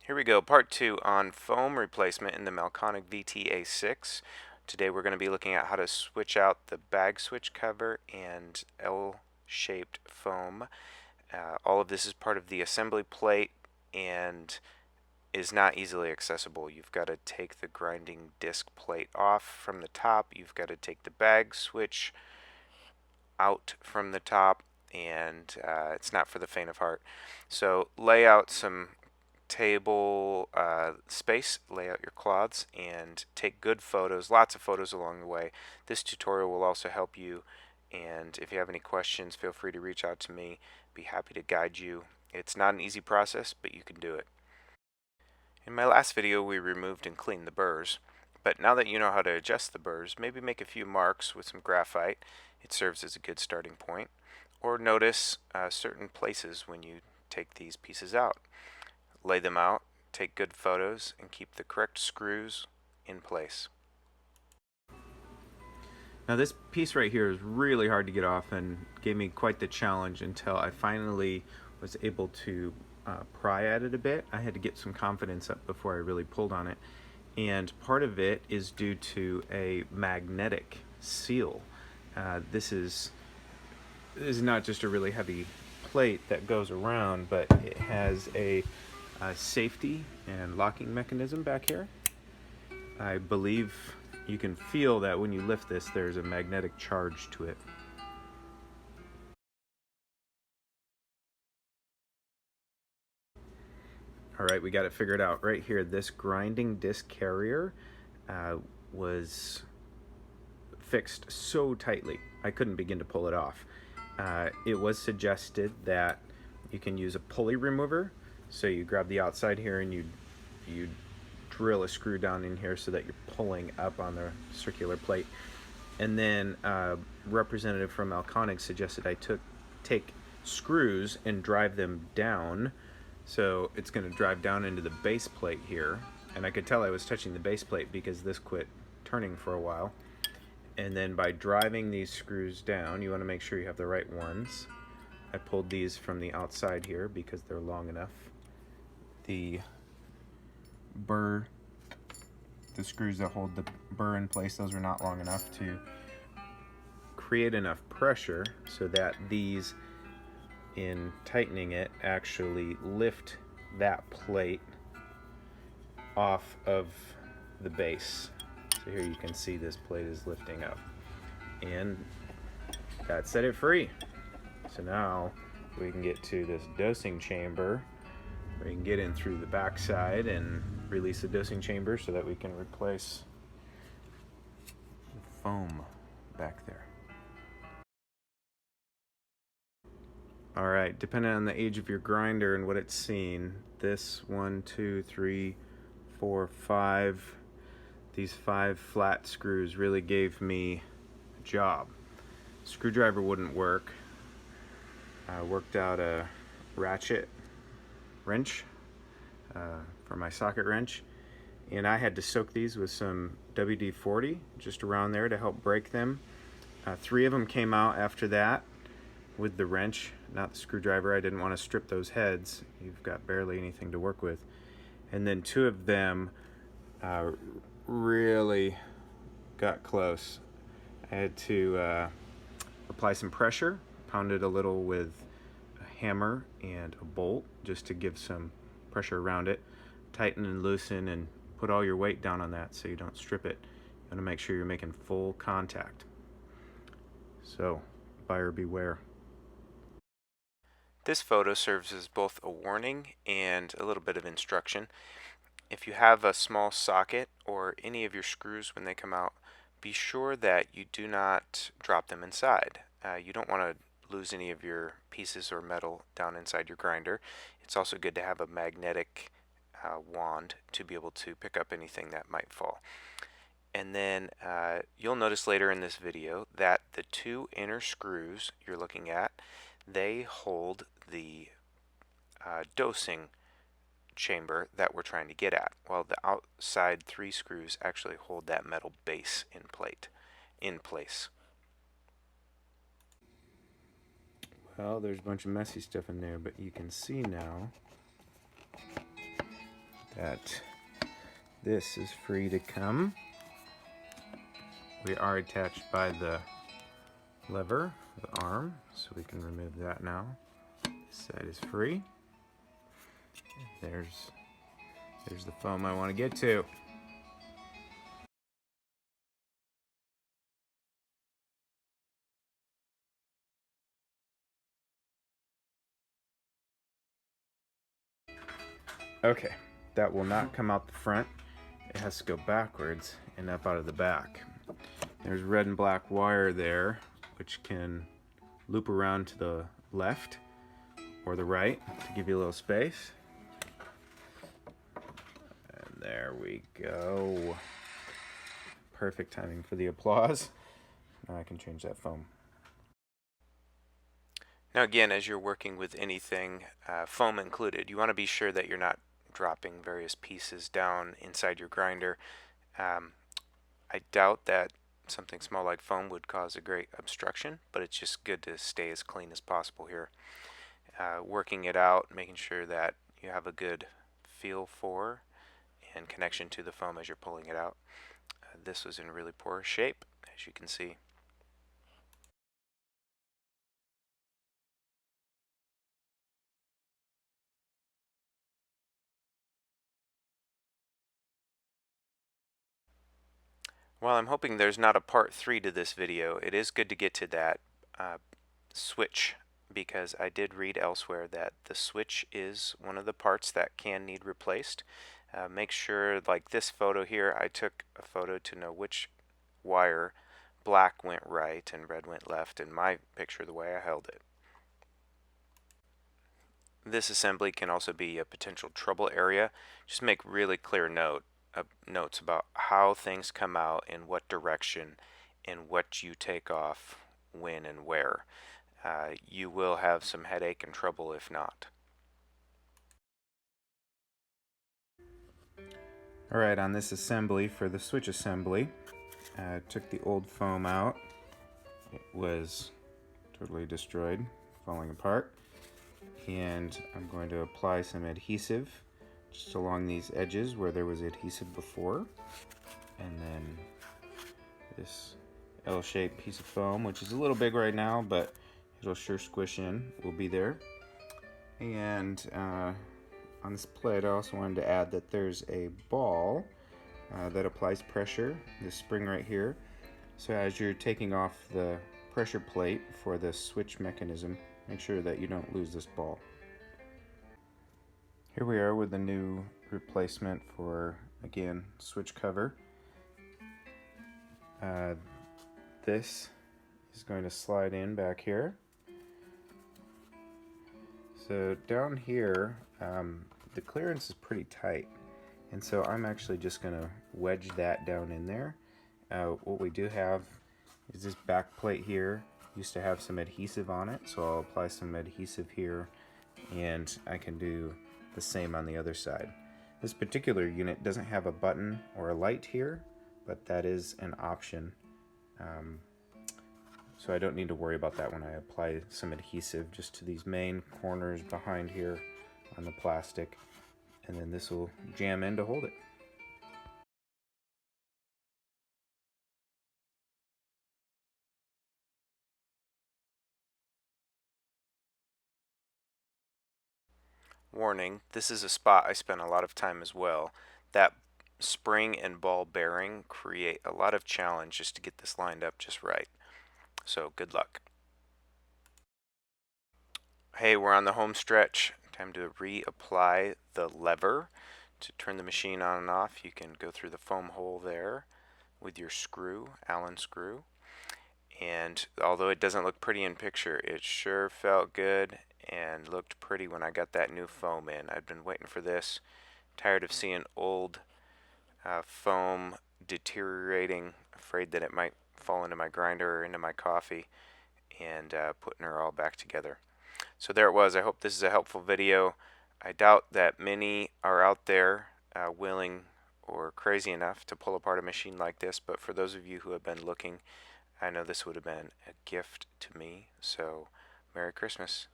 Here we go, part 2 on foam replacement in the Mahlkonig VTA-6. Today we're going to be looking at how to switch out the bag switch cover and L-shaped foam. All of this is part of the assembly plate and is not easily accessible. You've got to take the grinding disc plate off from the top. You've got to take the bag switch out from the top, and it's not for the faint of heart. So lay out some table space, lay out your cloths, and take good photos, lots of photos along the way. This tutorial will also help you, and if you have any questions, feel free to reach out to me. Be happy to guide you. It's not an easy process, but you can do it. In my last video, we removed and cleaned the burrs, but now that you know how to adjust the burrs, maybe make a few marks with some graphite. It serves as a good starting point. Or notice certain places when you take these pieces out. Lay them out, take good photos, and keep the correct screws in place. Now this piece right here is really hard to get off and gave me quite the challenge until I finally was able to pry at it a bit. I had to get some confidence up before I really pulled on it. And part of it is due to a magnetic seal. This is not just a really heavy plate that goes around, but it has a safety and locking mechanism back here. I believe you can feel that when you lift this, there's a magnetic charge to it. Alright, we got it figured out. Right here, this grinding disc carrier was fixed so tightly I couldn't begin to pull it off. It was suggested that you can use a pulley remover. So you grab the outside here and you drill a screw down in here so that you're pulling up on the circular plate. And then representative from Mahlkonig suggested I take screws and drive them down. So it's going to drive down into the base plate here. And I could tell I was touching the base plate because this quit turning for a while. And then by driving these screws down, you want to make sure you have the right ones. I pulled these from the outside here because they're long enough. The burr, the screws that hold the burr in place, those are not long enough to create enough pressure so that these, in tightening it, actually lift that plate off of the base. So here you can see this plate is lifting up, and that set it free. So now we can get to this dosing chamber. We can get in through the back side and release the dosing chamber so that we can replace the foam back there. Alright, depending on the age of your grinder and what it's seen, this 1, 2, 3, 4, 5, these 5 flat screws really gave me a job. Screwdriver wouldn't work. I worked out a ratchet wrench for my socket wrench, and I had to soak these with some WD-40 just around there to help break them. 3 of them came out after that with the wrench, not the screwdriver. I didn't want to strip those heads. You've got barely anything to work with. And then 2 of them really got close. I had to apply some pressure, pound it a little with a hammer and a bolt just to give some pressure around it. Tighten and loosen and put all your weight down on that so you don't strip it. You want to make sure you're making full contact. So, buyer beware. This photo serves as both a warning and a little bit of instruction. If you have a small socket or any of your screws when they come out, be sure that you do not drop them inside. You don't want to lose any of your pieces or metal down inside your grinder. It's also good to have a magnetic wand to be able to pick up anything that might fall. And then you'll notice later in this video that the 2 inner screws you're looking at, they hold the dosing chamber that we're trying to get at, while the outside 3 screws actually hold that metal base in place. Well, there's a bunch of messy stuff in there, but you can see now that this is free to come. We are attached by the lever, the arm, so we can remove that now. This side is free. There's the foam I want to get to. Okay, that will not come out the front. It has to go backwards and up out of the back. There's red and black wire there, which can loop around to the left or the right to give you a little space. And there we go. Perfect timing for the applause. Now I can change that foam. Now again, as you're working with anything, foam included, you want to be sure that you're not dropping various pieces down inside your grinder. I doubt that something small like foam would cause a great obstruction, but it's just good to stay as clean as possible here. Working it out, making sure that you have a good feel for and connection to the foam as you're pulling it out. This was in really poor shape, as you can see. While I'm hoping there's not a part 3 to this video, it is good to get to that switch, because I did read elsewhere that the switch is one of the parts that can need replaced. Make sure, like this photo here, I took a photo to know which wire, black went right and red went left in my picture the way I held it. This assembly can also be a potential trouble area. Just make really clear notes about how things come out, in what direction, and what you take off when and where. You will have some headache and trouble if not. Alright, on this assembly for the switch assembly, I took the old foam out. It was totally destroyed, falling apart. And I'm going to apply some adhesive just along these edges where there was adhesive before. And then this L-shaped piece of foam, which is a little big right now, but it'll sure squish in, will be there. And on this plate I also wanted to add that there's a ball that applies pressure, this spring right here. So as you're taking off the pressure plate for the switch mechanism, make sure that you don't lose this ball. Here we are with the new replacement for, again, switch cover. This is going to slide in back here. So down here, the clearance is pretty tight, and so I'm actually just going to wedge that down in there. What we do have is this back plate here used to have some adhesive on it, so I'll apply some adhesive here, and I can do the same on the other side. This particular unit doesn't have a button or a light here, but that is an option. So I don't need to worry about that when I apply some adhesive just to these main corners behind here on the plastic, and then this will jam in to hold it. Warning, this is a spot I spent a lot of time as well. That spring and ball bearing create a lot of challenge just to get this lined up just right. So good luck. Hey, we're on the home stretch. Time to reapply the lever to turn the machine on and off. You can go through the foam hole there with your screw, Allen screw. And although it doesn't look pretty in picture, it sure felt good and looked pretty when I got that new foam in. I'd been waiting for this. Tired of seeing old foam deteriorating, afraid that it might fall into my grinder or into my coffee, and putting her all back together. So there it was. I hope this is a helpful video. I doubt that many are out there willing or crazy enough to pull apart a machine like this, but for those of you who have been looking, I know this would have been a gift to me. So Merry Christmas.